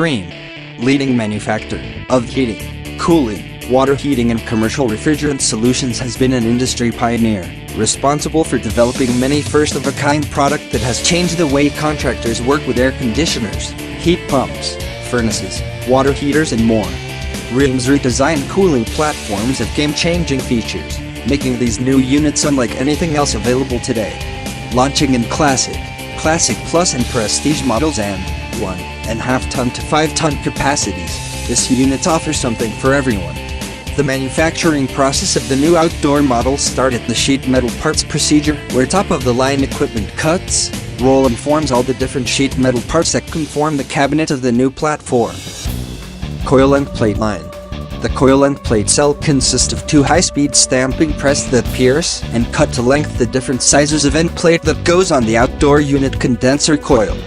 Supreme, leading manufacturer of heating, cooling, water heating and commercial refrigerant solutions, has been an industry pioneer, responsible for developing many first-of-a-kind products that has changed the way contractors work with air conditioners, heat pumps, furnaces, water heaters and more. Rheem's redesigned cooling platforms have game-changing features, making these new units unlike anything else available today. Launching in Classic, Classic Plus and Prestige models and 1.5 ton to 5 ton capacities, this unit offers something for everyone. The manufacturing process of the new outdoor models start at the sheet metal parts procedure, where top-of-the-line equipment cuts, roll and forms all the different sheet metal parts that conform the cabinet of the new platform. Coil and plate line. The coil and plate cell consists of two high-speed stamping press that pierce and cut to length the different sizes of end plate that goes on the outdoor unit condenser coil.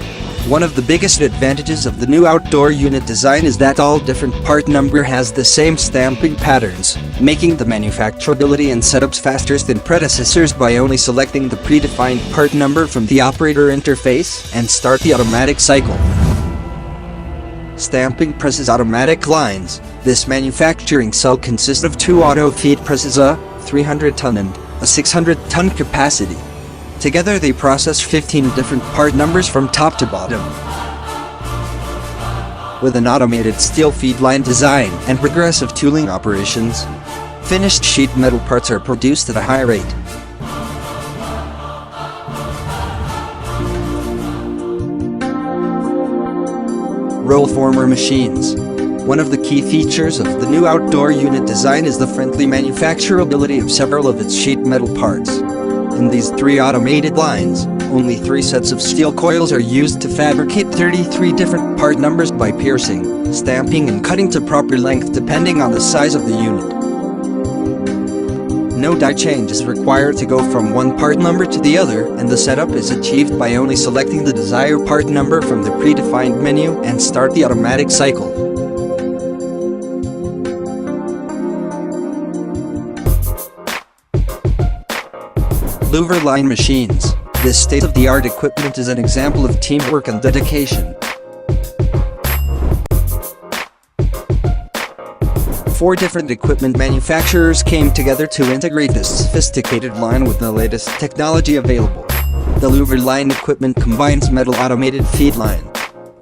One of the biggest advantages of the new outdoor unit design is that all different part number has the same stamping patterns, making the manufacturability and setups faster than predecessors by only selecting the predefined part number from the operator interface and start the automatic cycle. Stamping presses automatic lines. This manufacturing cell consists of two auto feed presses, a 300 ton and a 600 ton capacity. Together they process 15 different part numbers from top to bottom. With an automated steel feed line design and progressive tooling operations, finished sheet metal parts are produced at a high rate. Roll former machines. One of the key features of the new outdoor unit design is the friendly manufacturability of several of its sheet metal parts. In these three automated lines, only 3 sets of steel coils are used to fabricate 33 different part numbers by piercing, stamping and cutting to proper length depending on the size of the unit. No die change is required to go from one part number to the other, and the setup is achieved by only selecting the desired part number from the predefined menu and start the automatic cycle. Louver line machines. This state-of-the-art equipment is an example of teamwork and dedication. 4 different equipment manufacturers came together to integrate this sophisticated line with the latest technology available. The louver line equipment combines metal automated feed line,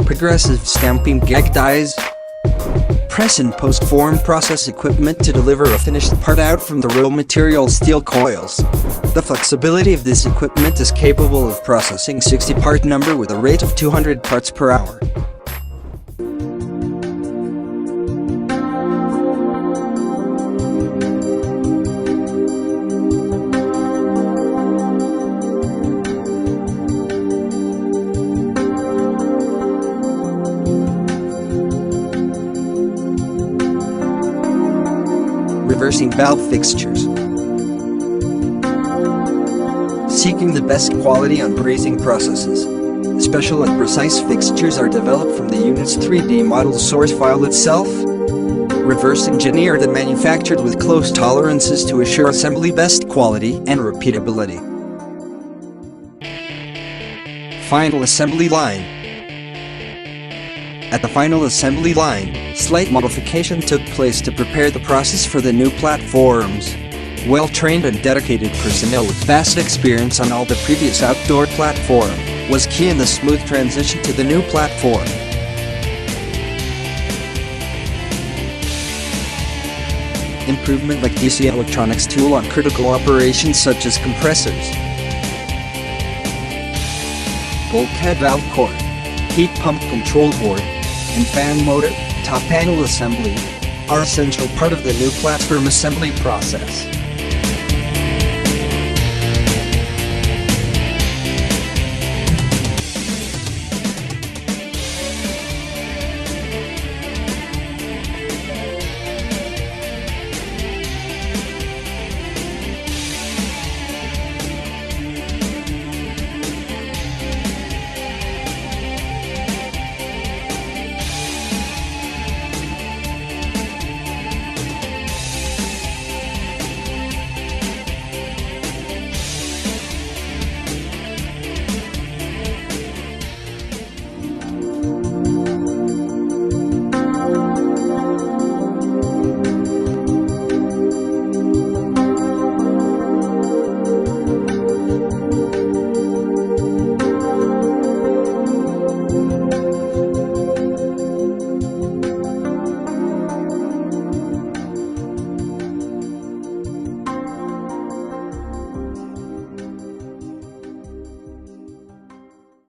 progressive stamping gag dies, press and post-form process equipment to deliver a finished part out from the raw material steel coils. The flexibility of this equipment is capable of processing 60 part number with a rate of 200 parts per hour. Reversing valve fixtures. Seeking the best quality on brazing processes. Special and precise fixtures are developed from the unit's 3D model source file itself. Reverse engineered and manufactured with close tolerances to assure assembly best quality and repeatability. Final assembly line. At the final assembly line, slight modification took place to prepare the process for the new platforms. Well-trained and dedicated personnel with vast experience on all the previous outdoor platform was key in the smooth transition to the new platform. Improvement like DC electronics tool on critical operations such as compressors, bulkhead valve core, heat pump control board, and fan motor, top panel assembly, are essential part of the new platform assembly process.